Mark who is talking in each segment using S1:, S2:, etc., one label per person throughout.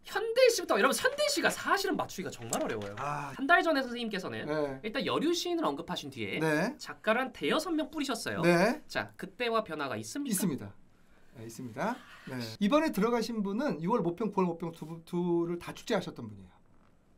S1: 현대시부터 여러분 현대시가 사실은 맞추기가 정말 어려워요. 한 달 전에 선생님께서는
S2: 네.
S1: 일단 여류 시인을 언급하신 뒤에
S2: 네.
S1: 작가를 한 대여섯 명 뿌리셨어요.
S2: 네.
S1: 자, 그때와 변화가 있습니까?
S2: 있습니다. 네, 있습니다. 네. 이번에 들어가신 분은 6월 모평, 9월 모평 두를 다 출제하셨던 분이에요.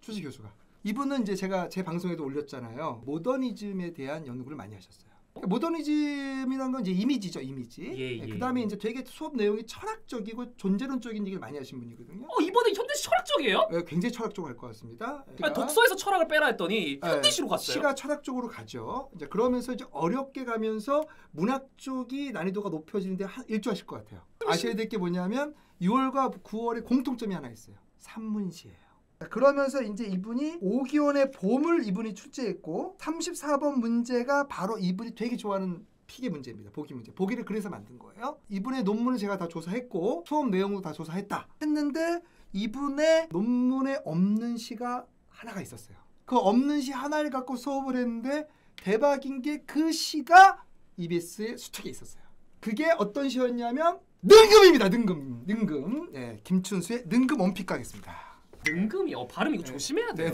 S2: 추지 교수가. 이분은 이제 제가 제 방송에도 올렸잖아요. 모더니즘에 대한 연구를 많이 하셨어요. 모더니즘이라는 건 이제 이미지죠, 이미지.
S1: 예.
S2: 그다음에 이제 되게 수업 내용이 철학적이고 존재론적인 얘기를 많이 하신 분이거든요.
S1: 이번에 현대시 철학적이에요?
S2: 네, 굉장히 철학적으로 갈 것 같습니다.
S1: 독서에서 철학을 빼라 했더니 현대시로 갔어요.
S2: 시가 철학적으로 가죠. 이제 그러면서 이제 어렵게 가면서 문학 쪽이 난이도가 높여지는데 일조하실 것 같아요. 아셔야 될 게 뭐냐면 6월과 9월에 공통점이 하나 있어요. 산문시예요. 그러면서 이제 이분이 오기원의 봄을 이분이 출제했고 34번 문제가 바로 이분이 되게 좋아하는 픽의 문제입니다. 보기 문제. 보기를 그래서 만든 거예요. 이분의 논문을 제가 다 조사했고 수업 내용도 다 조사했다 했는데 이분의 논문에 없는 시가 하나가 있었어요. 그 없는 시 하나를 갖고 수업을 했는데 대박인 게 그 시가 EBS의 수특에 있었어요. 그게 어떤 시였냐면 능금입니다. 능금. 네, 김춘수의 능금 원픽 가겠습니다.
S1: 능금이 발음 이거 조심해야 돼요.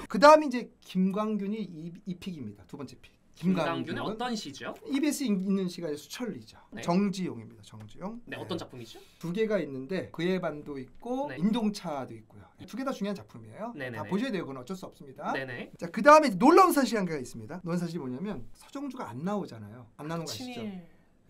S2: 그 다음에 이제 김광균이 이 픽입니다. 두 번째 픽.
S1: 김광균의 어떤 시죠?
S2: EBS에 있는 시가 수천리죠.
S1: 네.
S2: 정지용입니다. 정지용.
S1: 네, 어떤 작품이죠?
S2: 두 개가 있는데 그의 반도 있고
S1: 네.
S2: 인동차도 있고요. 두 개 다 중요한 작품이에요.
S1: 네네네.
S2: 다 보셔야 돼요. 그건 어쩔 수 없습니다.
S1: 네네.
S2: 자, 그 다음에 놀라운 사실이 한 개가 있습니다. 놀라운 사실이 뭐냐면 서정주가 안 나오잖아요. 안 나오는 거 아시죠?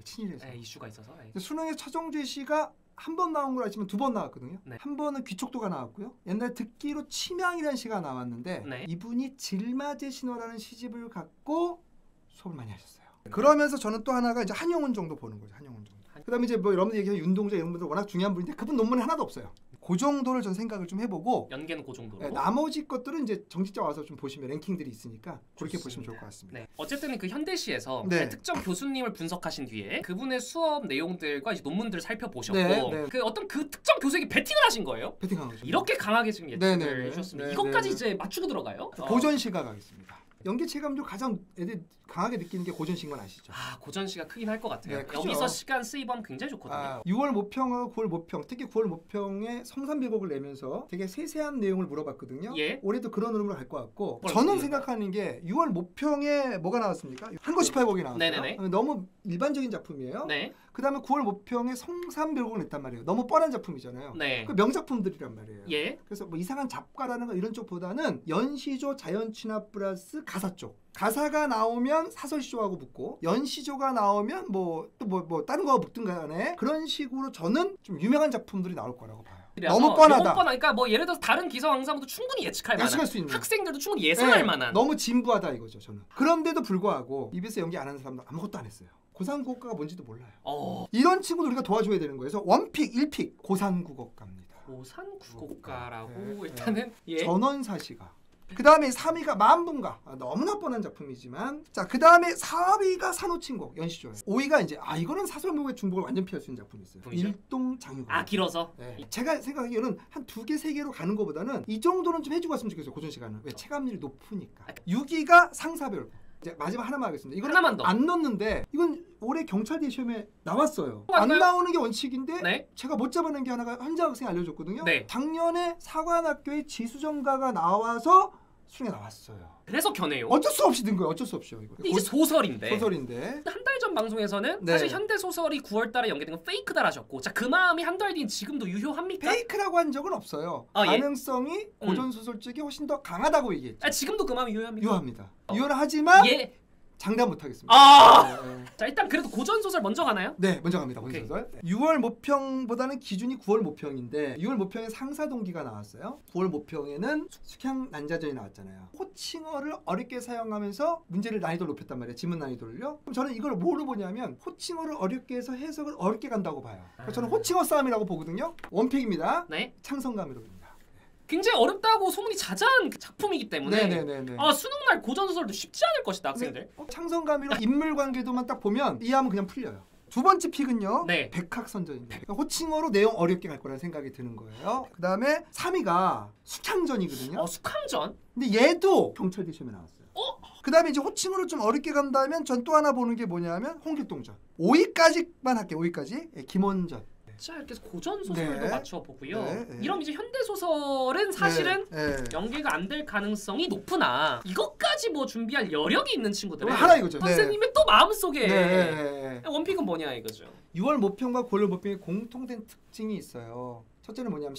S2: 친일에서.
S1: 네, 이슈가 있어서.
S2: 수능에 서정주 씨가 한 번 나온 걸 아시면 두 번 나왔거든요.
S1: 네.
S2: 한 번은 귀촉도가 나왔고요. 옛날 듣기로 치명이라는 시가 나왔는데
S1: 네.
S2: 이분이 질맞의 신화라는 시집을 갖고 수업을 많이 하셨어요. 그러면서 저는 또 하나가 이제 한용운 정도 보는 거죠. 한용운 정도. 그다음에 이제 뭐 여러분들 얘기하는 윤동자 이런 분들 워낙 중요한 분인데 그분 논문에 하나도 없어요. 그 정도를 전 생각을 좀 해보고
S1: 연계는 그 정도로.
S2: 네, 나머지 것들은 이제 정직자 와서 좀 보시면 랭킹들이 있으니까 그렇게 보시면 좋을 것 같습니다.
S1: 네. 어쨌든 그 현대시에서
S2: 네.
S1: 특정 교수님을 분석하신 뒤에 그분의 수업 내용들과 이제 논문들을 살펴보셨고
S2: 네.
S1: 그 어떤 그 특정 교수에게 배팅을 하신 거예요?
S2: 배팅한 거죠.
S1: 이렇게 강하게 지금 예측을
S2: 네네네.
S1: 해주셨습니다.
S2: 네네.
S1: 이것까지 이제 맞추고 들어가요?
S2: 고전시가 가겠습니다. 연계 체감도 가장 애들 강하게 느끼는 게 고전시인 건 아시죠?
S1: 고전시가 크긴 할 것 같아요.
S2: 네,
S1: 여기서 시간 쓰이범 굉장히 좋거든요.
S2: 6월 모평하고 9월 모평, 특히 9월 모평에 성산비곡을 내면서 되게 세세한 내용을 물어봤거든요.
S1: 예.
S2: 올해도 그런 흐름으로 갈 것 같고 저는 생각하는 게 6월 모평에 뭐가 나왔습니까? 한거 18곡이 나왔어요.
S1: 네네네.
S2: 너무 일반적인 작품이에요.
S1: 네.
S2: 그 다음에 9월 모평에 성산비곡을 냈단 말이에요. 너무 뻔한 작품이잖아요.
S1: 네.
S2: 그 명작품들이란 말이에요.
S1: 예.
S2: 그래서 뭐 이상한 잡가라는 거 이런 쪽보다는 연시조 자연친화 플러스 가사 쪽. 가사가 나오면 사설시조하고 붙고 연시조가 나오면 뭐 다른 거하고 붙든 간에 그런 식으로 저는 좀 유명한 작품들이 나올 거라고 봐요. 너무 뻔하다.
S1: 그러니까 뭐 예를 들어서 다른 기성 강사도 충분히 예측할 만한
S2: 수 있는.
S1: 학생들도 충분히 예상할 만한
S2: 너무 진부하다 이거죠 저는. 그런데도 불구하고 EBS 연기 안 하는 사람도 아무것도 안 했어요. 고산국어가 뭔지도 몰라요. 이런 친구들 우리가 도와줘야 되는 거예요. 그래서 원픽 1픽 고산국어과입니다.
S1: 고산국어과라고 일단은
S2: 전원사시가. 그 다음에 3위가 만분가. 너무나 뻔한 작품이지만 자, 그 다음에 4위가 산호친곡 연시조예요. 5위가 이제 이거는 사설목의 중복을 완전 피할 수 있는 작품이 있어요. 일동장유가.
S1: 길어서?
S2: 네. 제가 생각하기에는 한 2개, 3개로 가는 것보다는 이 정도는 좀 해주고 갔으면 좋겠어요. 고전 시간은. 왜? 체감률이 높으니까. 6위가 상사별고. 이제 마지막 하나만 하겠습니다. 이건
S1: 하나만 더.
S2: 안 넣었는데 이건 올해 경찰대 시험에 나왔어요. 안 나오는 게 원칙인데
S1: 네?
S2: 제가 못 잡아낸 게 하나가 현장 학생이 알려줬거든요.
S1: 네.
S2: 작년에 사관학교에 지수정가가 나와서 수능에 나왔어요.
S1: 그래서 견해요.
S2: 어쩔 수 없이 든 거예요. 어쩔 수 없이요. 이거.
S1: 이게 소설인데.
S2: 한
S1: 달 전 방송에서는 사실 현대 소설이 9월달에 연계된 건 페이크다라셨고, 자 그 마음이 한 달 뒤인 지금도 유효합니까?
S2: 페이크라고 한 적은 없어요. 가능성이 고전 소설 쪽이 훨씬 더 강하다고 얘기했죠.
S1: 지금도 그 마음이 유효합니까?
S2: 유효합니다. 유효하지만 장담 못 하겠습니다.
S1: 자 일단 그래도 고전 소설 먼저 가나요?
S2: 네, 먼저 갑니다. 고전 소설. 6월 모평보다는 기준이 9월 모평인데 6월 모평에 상사동기가 나왔어요. 9월 모평에는 숙향 난자전이 나왔잖아요. 호칭어를 어렵게 사용하면서 문제를 난이도를 높였단 말이에요. 지문 난이도를요. 그럼 저는 이걸 뭐로 보냐면 호칭어를 어렵게 해서 해석을 어렵게 간다고 봐요. 그래서 저는 호칭어 싸움이라고 보거든요. 원픽입니다.
S1: 네.
S2: 창성감이로입니다.
S1: 굉장히 어렵다고 소문이 자자한 작품이기 때문에
S2: 네네네.
S1: 수능날 고전 소설도 쉽지 않을 것이다 학생들.
S2: 창성감이로 인물 관계도만 딱 보면 이해하면 그냥 풀려요. 두 번째 픽은요.
S1: 네.
S2: 백학선전입니다. 그러니까 호칭어로 내용 어렵게 갈 거라는 생각이 드는 거예요. 그 다음에 3위가 숙향전이거든요.
S1: 숙향전?
S2: 근데 얘도 경찰대 시험에 나왔어요. 그다음에 이제 호칭으로 좀 어렵게 간다면 전 또 하나 보는 게 뭐냐면 홍길동전. 5위까지만 할게요. 5위까지. 예, 김원전.
S1: 자 이렇게 고전 소설도
S2: 네.
S1: 맞춰보고요.
S2: 네, 네.
S1: 이런 이제 현대 소설은 사실은
S2: 네, 네.
S1: 연계가 안 될 가능성이 높으나 이것까지 뭐 준비할 여력이 있는 친구들은
S2: 하나 이거죠.
S1: 선생님의 또 마음속에
S2: 네.
S1: 원픽은 뭐냐 이거죠.
S2: 6월 모평과 9월 모평의 공통된 특징이 있어요. 첫째는 뭐냐면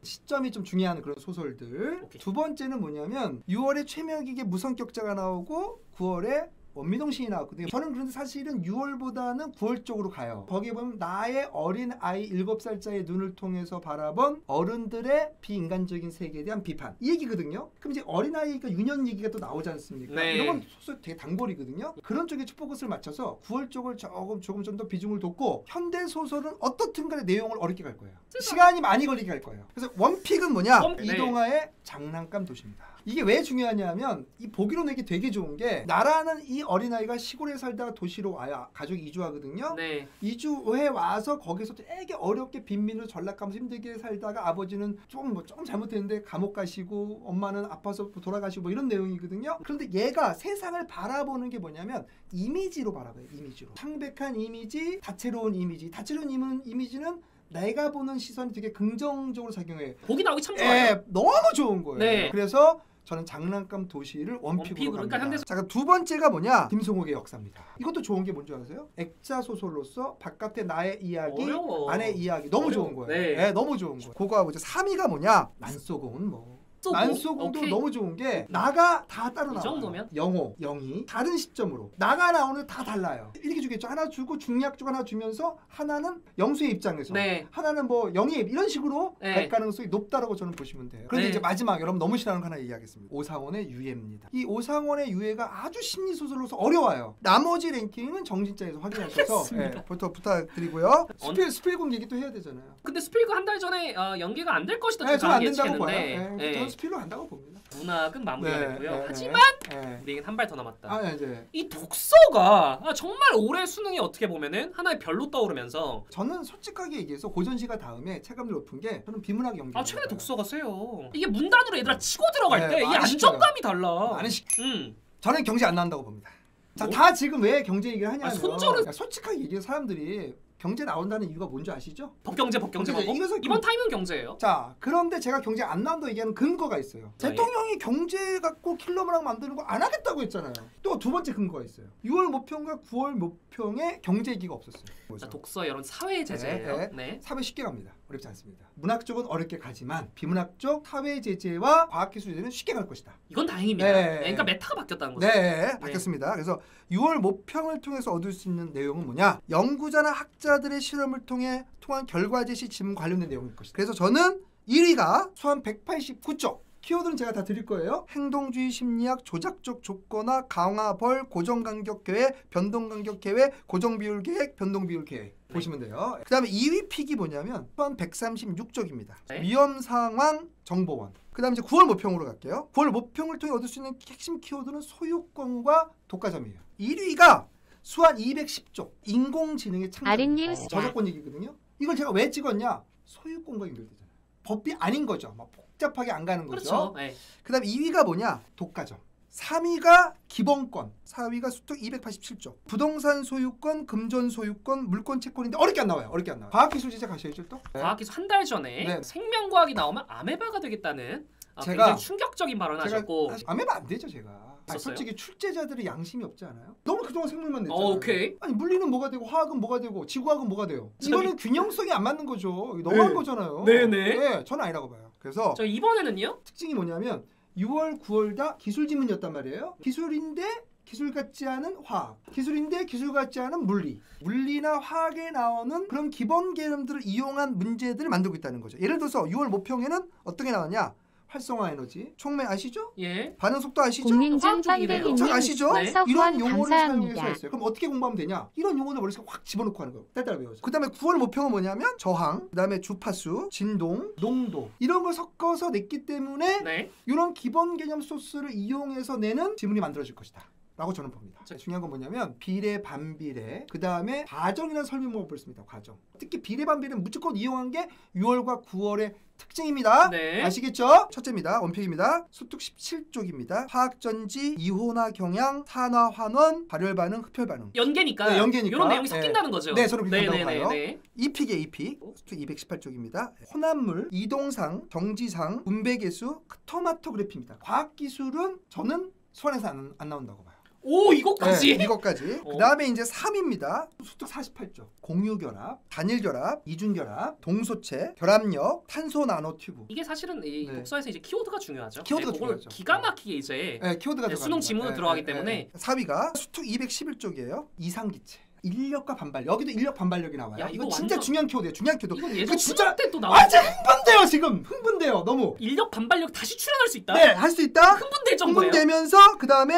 S2: 시점이 좀 중요한 그런 소설들.
S1: 오케이.
S2: 두 번째는 뭐냐면 6월에 최명익의 무성격자가 나오고 9월에 원미동 시인이 나왔거든요. 저는 그런데 사실은 6월보다는 9월 쪽으로 가요. 거기에 보면 나의 어린 아이 7살짜리의 눈을 통해서 바라본 어른들의 비인간적인 세계에 대한 비판. 이 얘기거든요. 그럼 이제 어린아이가 유년 얘기가 또 나오지 않습니까?
S1: 네.
S2: 이런 건 소설 되게 단골이거든요. 그런 쪽에 포커스를 맞춰서 9월 쪽을 조금 좀 더 비중을 뒀고 현대 소설은 어떻든 간에 내용을 어렵게 갈 거예요. 시간이 많이 걸리게 할 거예요. 그래서 원픽은 뭐냐?
S1: 네.
S2: 이동하의 장난감 도시입니다. 이게 왜 중요하냐면 이 보기로 내기 되게 좋은 게 나라는 이 어린아이가 시골에 살다가 도시로 와야 가족이 이주하거든요.
S1: 네.
S2: 이주해 와서 거기서 되게 어렵게 빈민으로 전락하면서 힘들게 살다가 아버지는 조금 잘못했는데 감옥 가시고 엄마는 아파서 돌아가시고 뭐 이런 내용이거든요. 그런데 얘가 세상을 바라보는 게 뭐냐면 이미지로 바라봐요. 이미지로. 창백한 이미지, 다채로운 이미지. 다채로운 이미지는 내가 보는 시선이 되게 긍정적으로 작용해요.
S1: 보기 나오기 참 좋아요.
S2: 예, 너무 좋은 거예요.
S1: 네.
S2: 그래서 저는 장난감 도시를 원픽으로
S1: 그러니까
S2: 갑니다.
S1: 현대
S2: 자, 두 번째가 뭐냐? 김성옥의 역사입니다. 이것도 좋은 게 뭔지 아세요? 액자 소설로서 바깥의 나의 이야기,
S1: 어려워.
S2: 안의 이야기 너무
S1: 어려워.
S2: 좋은 거예요.
S1: 네.
S2: 네, 너무 좋은 거예요. 그거하고 이제 3위가 뭐냐? 만쏘공은 뭐 만쏘공도
S1: 오케이.
S2: 너무 좋은 게 나가 다 따로
S1: 이
S2: 나와요.
S1: 정도면?
S2: 영호, 영희 다른 시점으로 나가 나오는 다 달라요. 이렇게 주겠죠. 하나 주고 중략 주고 하나 주면서 하나는 영수의 입장에서
S1: 네.
S2: 하나는 뭐 영희 이런 식으로
S1: 네.
S2: 갈 가능성이 높다라고 저는 보시면 돼요. 그런데
S1: 네.
S2: 이제 마지막 여러분 너무 싫어하는 거 하나 얘기하겠습니다. 오상원의 유해입니다. 이 오상원의 유해가 아주 심리 소설로서 어려워요. 나머지 랭킹은 정진짜에서 확인하셔서 예, 부탁드리고요. 스필공 얘기 또 해야 되잖아요.
S1: 근데 스필그 한 달 전에 연계가 안 될 것이다.
S2: 네, 저는 안 된다고 봐요.
S1: 예측했는데
S2: 저는 스필로 간다고 봅니다.
S1: 문학은 마무리가 됐고요.
S2: 네,
S1: 하지만
S2: 네.
S1: 우리에겐 한 발 더 남았다.
S2: 아, 이제
S1: 이 독서가 정말 올해 수능이 어떻게 보면은 하나의 별로 떠오르면서
S2: 저는 솔직하게 얘기해서 고전시가 다음에 체감이 높은 게 저는 비문학 연기.
S1: 최근에 독서가 세요. 이게 문단으로 얘들아 치고 들어갈
S2: 네,
S1: 때 이
S2: 많이
S1: 안정감이 달라.
S2: 많이
S1: 저는
S2: 저는 경제 안 나온다고 봅니다. 자,
S1: 뭐?
S2: 다 지금 왜 경제 얘기를 하냐면
S1: 손절은-
S2: 야, 솔직하게 얘기해 사람들이 경제 나온다는 이유가 뭔지 아시죠?
S1: 법경제
S2: 경제,
S1: 보고
S2: 이것은
S1: 이번 타임은 경제예요.
S2: 자, 그런데 제가 경제 안 나온다고 얘기하는 근거가 있어요.
S1: 네.
S2: 대통령이 경제 갖고 킬러문학 만드는 거 안 하겠다고 했잖아요. 또 두 번째 근거가 있어요. 6월 모평과 9월 모평에 경제 얘기가 없었어요.
S1: 자, 독서 이런 사회 제재예요.
S2: 네,
S1: 네.
S2: 사회 쉽게 갑니다. 어렵지 않습니다. 문학 쪽은 어렵게 가지만 비문학 쪽 사회 제재와 과학기술 제재는 쉽게 갈 것이다.
S1: 이건 다행입니다.
S2: 네.
S1: 그러니까 메타가 바뀌었다는 거죠.
S2: 네, 바뀌었습니다. 그래서 6월 모평을 통해서 얻을 수 있는 내용은 뭐냐? 연구자나 학자들의 실험을 통한 결과 제시 질문 관련된 내용일 것이다. 그래서 저는 1위가 수한 189쪽. 키워드는 제가 다 드릴 거예요. 행동주의 심리학, 조작적 조건화, 강화, 벌, 고정간격 계획, 변동간격 계획, 고정비율 계획, 변동비율 계획. 보시면 돼요. 그 다음에 2위 픽이 뭐냐면 수한 136쪽입니다.
S1: 네.
S2: 위험상황 정보원. 그 다음에 이제 9월 모평으로 갈게요. 9월 모평을 통해 얻을 수 있는 핵심 키워드는 소유권과 독과점이에요. 1위가 수한 210쪽. 인공지능의 창작.
S3: 아린님
S2: 저작권 얘기거든요. 이걸 제가 왜 찍었냐? 소유권과 연결되잖아요. 법이 아닌 거죠. 막 복잡하게 안 가는 거죠.
S1: 그렇죠. 네.
S2: 그 다음에 2위가 뭐냐? 독과점. 3위가 기본권, 4위가 수특 287쪽. 부동산 소유권, 금전 소유권, 물권 채권인데 어렵게 안 나와요. 어렵게 안 나와요. 과학기술 제작 가셔야죠 또.
S1: 과학기술 한 달 전에
S2: 네.
S1: 생명과학이 나오면 아메바가 되겠다는
S2: 제가-
S1: 굉장히 충격적인 발언하셨고.
S2: 사실 아메바 안 되죠 제가. 아니,
S1: 있었어요?
S2: 솔직히 출제자들이 양심이 없지 않아요? 너무 그동안 생물만 냈잖아요.
S1: 오케이.
S2: 아니 물리는 뭐가 되고 화학은 뭐가 되고 지구학은 뭐가 돼요?
S1: 저기-
S2: 이거는 균형성이 안 맞는 거죠. 너무한 거잖아요.
S1: 네네.
S2: 네, 저는 아니라고 봐요. 그래서
S1: 저 이번에는요?
S2: 특징이 뭐냐면 6월, 9월 다 기술 지문이었단 말이에요. 기술인데 기술 같지 않은 화학, 기술인데 기술 같지 않은 물리, 물리나 화학에 나오는 그런 기본 개념들을 이용한 문제들을 만들고 있다는 거죠. 예를 들어서 6월 모평에는 어떤 게 나왔냐? 활성화 에너지, 촉매 아시죠?
S1: 예.
S2: 반응 속도 아시죠?
S3: 공민준
S1: 화학적이래요.
S3: 선배님
S2: 자, 아시죠?
S1: 네.
S3: 해석
S2: 이런
S3: 후원
S2: 용어를 사용해서
S3: 감사합니다.
S2: 했어요. 그럼 어떻게 공부하면 되냐? 이런 용어를 머릿속에 확 집어넣고 하는 거예요. 딸딸 외워서. 그 다음에 9월 모평은 뭐냐면 저항, 그 다음에 주파수, 진동, 농도 이런 걸 섞어서 냈기 때문에
S1: 네.
S2: 이런 기본 개념 소스를 이용해서 내는 지문이 만들어질 것이다. 라고 저는 봅니다. 중요한 건 뭐냐면 비례, 반비례, 그 다음에 과정이라는 설명법을 씁니다. 과정. 특히 비례, 반비례는 무조건 이용한 게 6월과 9월의 특징입니다.
S1: 네.
S2: 아시겠죠? 첫째입니다. 원픽입니다. 수특 17쪽입니다. 화학전지, 이혼화 경향, 산화 환원, 발열 반응, 흡혈 반응.
S1: 연계니까.
S2: 네, 연계니까.
S1: 이런 내용이 섞인다는 거죠.
S2: 네, 서로 비슷하다고 봐요.
S1: 네.
S2: 이픽의 이픽, 수특 218쪽입니다. 혼합물, 이동상, 정지상, 분배계수, 토마토그래피입니다. 과학기술은 저는 수원에서 안 나온다고 봐요.
S1: 오, 이것까지?
S2: 네, 이것까지. 그 다음에 이제 3입니다. 수특 48쪽. 공유결합, 단일결합, 이중결합, 동소체, 결합력, 탄소 나노 튜브.
S1: 이게 사실은 이 독서에서 이제 키워드가 중요하죠.
S2: 키워드가
S1: 그걸
S2: 중요하죠.
S1: 기가 막히게 이제
S2: 키워드가
S1: 수능 지문으로 들어가기 때문에.
S2: 4위가 수특 211쪽이에요. 이상기체. 인력과 반발. 여기도 인력 반발력이 나와요.
S1: 야,
S2: 이거 진짜 중요한 키워드예요. 중요한 키워드.
S1: 이건 예전
S2: 진짜
S1: 수능 때또 나왔어.
S2: 진짜 흥분돼요 지금. 흥분돼요 너무.
S1: 인력 반발력 다시 출연할 수 있다.
S2: 네, 할 수 있다.
S1: 흥분될 정도예요.
S2: 흥분되면서 그 다음에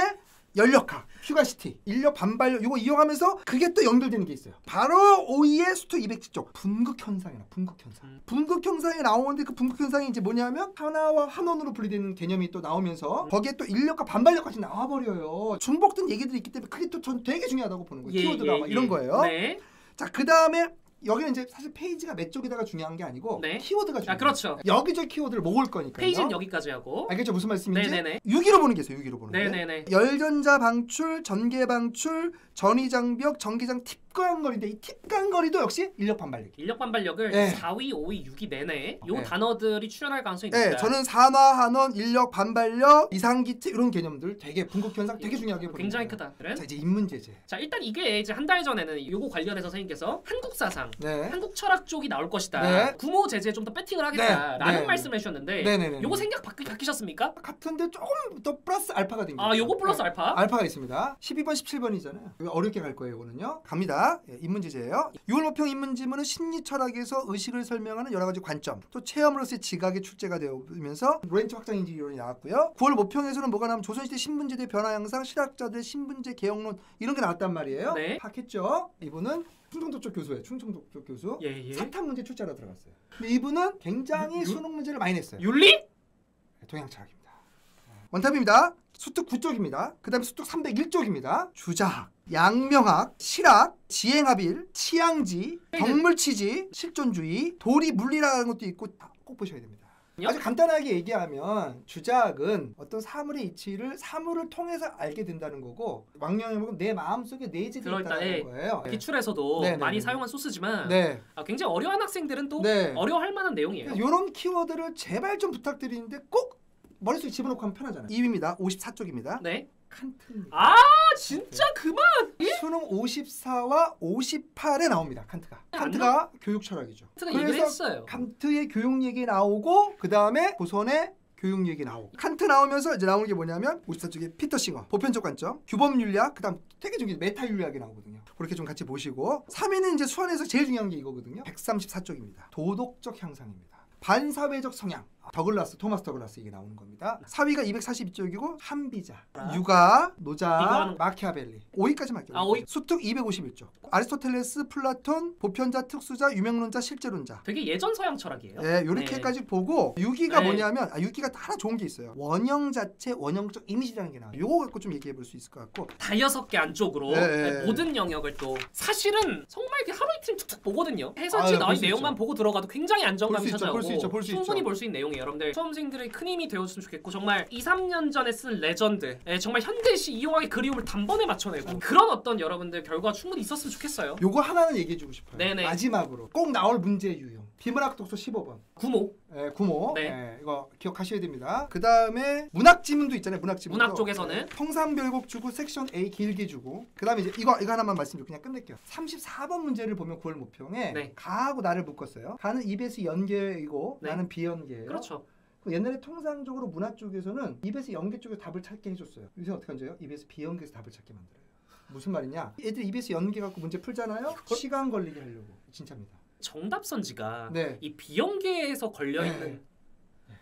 S2: 연력학, 휴가시티, 인력 반발력 이거 이용하면서 그게 또 연결되는 게 있어요. 바로 5위의 수특 210쪽 분극현상이나 분극현상. 분극현상이 나오는데 그 분극현상이 이제 뭐냐면 하나와 한원으로 분리되는 개념이 또 나오면서 거기에 또 인력과 반발력까지 나와버려요. 중복된 얘기들이 있기 때문에 그게 또 전 되게 중요하다고 보는 거예요. 키워드가 막 이런 거예요.
S1: 네.
S2: 자, 그 다음에 여기는 이제 사실 페이지가 몇 쪽에다가 중요한 게 아니고
S1: 네.
S2: 키워드가 중요해요.
S1: 그렇죠.
S2: 여기저기 키워드를 모을 거니까요.
S1: 페이지는 여기까지 하고.
S2: 알겠죠? 무슨 말씀인지?
S1: 네네네.
S2: 6위로 보는 게 있어요. 6위로 보는 게.
S1: 네네네.
S2: 열전자 방출, 전개 방출, 전위장벽, 전기장 팁간거리인데 이 팁간거리도 역시 인력 반발력.
S1: 인력 반발력을
S2: 네.
S1: 4위, 5위, 6위 내내 요
S2: 네.
S1: 단어들이 출연할 가능성이
S2: 네,
S1: 있습니다.
S2: 저는 산화, 한원, 인력 반발력, 이상기체 이런 개념들 되게 분극현상 되게 중요하게 보는
S1: 굉장히
S2: 거예요.
S1: 크다.
S2: 자, 이제 인문제재.
S1: 자, 일단 이게 이제 한 달 전에는 요거 관련해서 선생님께서 한국사상,
S2: 네.
S1: 한국 철학 쪽이 나올 것이다.
S2: 네.
S1: 구모 제재 좀 더 배팅을 하겠다라는
S2: 네.
S1: 말씀을 해주셨는데
S2: 네네네.
S1: 요거 생각 바뀌셨습니까?
S2: 같은데 조금 더 플러스 알파가 된 거예요.
S1: 아, 요거 플러스
S2: 네.
S1: 알파?
S2: 알파가 있습니다. 12번, 17번이잖아요. 어렵게 갈 거예요, 이거는요. 갑니다. 예, 인문제재예요. 6월 모평 인문지문은 심리 철학에서 의식을 설명하는 여러 가지 관점, 또 체험으로서의 지각의 출제가 되면서 로렌츠 확장인지 이론이 나왔고요. 9월 모평에서는 뭐가 나오면 조선시대 신분제도의 변화 양상, 실학자들의 신분제 개혁론 이런 게 나왔단 말이에요.
S1: 네.
S2: 파악했죠? 이분은 충청도 쪽 교수예요. 충청도 쪽 교수.
S1: 예.
S2: 사탐 문제 출제하러 들어갔어요. 근데 이분은 굉장히 수능 문제를 많이 냈어요.
S1: 윤리?
S2: 동양철학입니다. 원탑입니다. 수특 9쪽입니다. 그 다음에 수특 301쪽입니다. 주자학, 양명학, 실학, 지행합일, 치양지, 덕물치지, 실존주의, 도리 물리라는 것도 있고 꼭 보셔야 됩니다. 아주 간단하게 얘기하면 주자학은 어떤 사물의 이치를 사물을 통해서 알게 된다는 거고 왕명역은 내 마음속에 내재되어 있다는 거예요.
S1: 기출에서도
S2: 네네네.
S1: 많이 사용한 소스지만
S2: 네.
S1: 굉장히 어려운 학생들은 또
S2: 네.
S1: 어려워할 만한 내용이에요.
S2: 이런 키워드를 제발 좀 부탁드리는데 꼭 머릿속에 집어넣고 하면 편하잖아요. 2위입니다. 54쪽입니다.
S1: 네.
S2: 칸트.
S1: 아, 진짜 그만.
S2: 수능 54와 58에 나옵니다. 칸트가. 칸트가 교육 철학이죠.
S1: 칸트가 얘기를 했어요.
S2: 칸트의 교육 얘기 나오고 그 다음에 조선의 교육 얘기 나오고 칸트 나오면서 이제 나오는 게 뭐냐면 54쪽에 피터 싱어 보편적 관점, 규범 윤리학, 그다음 되게 저기 메타 윤리학이 나오거든요. 그렇게 좀 같이 보시고 3위는 이제 수원에서 제일 중요한 게 이거거든요. 134쪽입니다. 도덕적 향상입니다. 반사회적 성향. 토마스 더글라스 이게 나오는 겁니다. 4위가 242쪽이고 한비자, 육아, 노자, 마키아벨리. 5위까지 할게요.
S1: 5위.
S2: 수특 251쪽. 아리스토텔레스, 플라톤, 보편자, 특수자, 유명론자, 실제론자.
S1: 되게 예전 서양 철학이에요.
S2: 네, 요렇게까지 보고 6위가
S1: 네.
S2: 뭐냐면 6위가 하나 좋은 게 있어요. 원형 자체, 원형적 이미지라는 게 나와요. 요거 갖고 좀 얘기해 볼 수 있을 것 같고.
S1: 다 6개 안쪽으로
S2: 네.
S1: 모든 영역을 또 사실은 정말 이렇게 하루 이틀 툭툭 보거든요. 해설지
S2: 볼
S1: 나온
S2: 수
S1: 내용만
S2: 있죠.
S1: 보고 들어가도 굉장히 안정감이
S2: 볼 수
S1: 찾아오고
S2: 있죠.
S1: 충분히 볼 수 있는 내용이에요. 여러분들 수험생들의 큰 힘이 되었으면 좋겠고 정말 2, 3년 전에 쓴 레전드 정말 현대시 이용하기 그리움을 단번에 맞춰내고 그런 어떤 여러분들 결과가 충분히 있었으면 좋겠어요.
S2: 요거 하나는 얘기해 주고 싶어요.
S1: 네네.
S2: 마지막으로 꼭 나올 문제 유형. 비문학 독서 15번.
S1: 구모.
S2: 네, 구모.
S1: 네.
S2: 네, 이거 기억하셔야 됩니다. 그 다음에 문학 지문도 있잖아요. 문학 지문.
S1: 문학 쪽에서는
S2: 통상별곡 주고 섹션 A 길게 주고. 그 다음에 이제 이거 하나만 말씀드리고 그냥 끝낼게요. 34번 문제를 보면 9월 모평에
S1: 네.
S2: 가하고 나를 묶었어요. 가는 EBS 연계이고
S1: 네.
S2: 나는 비연계예요.
S1: 그렇죠.
S2: 옛날에 통상적으로 문학 쪽에서는 EBS 연계 쪽에 답을 찾게 해줬어요. 요새 어떻게 하죠? EBS 비연계에서 답을 찾게 만들어요. 무슨 말이냐? 애들이 EBS 연계 갖고 문제 풀잖아요. 시간 걸리게 하려고. 진짜입니다.
S1: 정답 선지가
S2: 네.
S1: 이 비연계에서 걸려 있는.
S2: 네.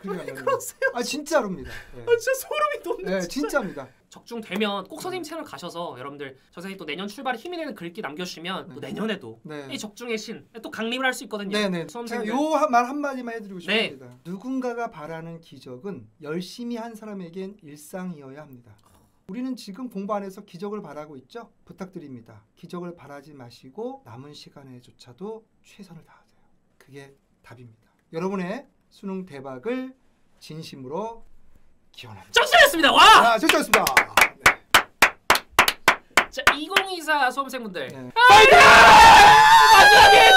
S1: 왜 그러세요?
S2: 아 진짜로입니다. 네.
S1: 아, 진짜 소름이 돋네.
S2: 네, 진짜입니다.
S1: 적중되면 꼭 선생님 채널 가셔서 여러분들 저 선생님 또 내년 출발에 힘이 되는 글귀 남겨주시면 또 내년에도
S2: 네.
S1: 이 적중의 신 또 강림을 할 수 있거든요.
S2: 네네.
S1: 수험생들.
S2: 요 말 한마디만 해드리고 싶습니다. 누군가가 바라는 기적은 열심히 한 사람에겐 일상이어야 합니다. 우리는 지금 공부 안 해서 기적을 바라고 있죠? 부탁드립니다. 기적을 바라지 마시고 남은 시간에조차도 최선을 다하세요. 그게 답입니다. 여러분의 수능 대박을 진심으로 기원합니다.
S1: 정신했습니다. 와!
S2: 아, 좋습니다.
S1: 자, 2024 수험생분들
S2: 네.
S1: 마지막에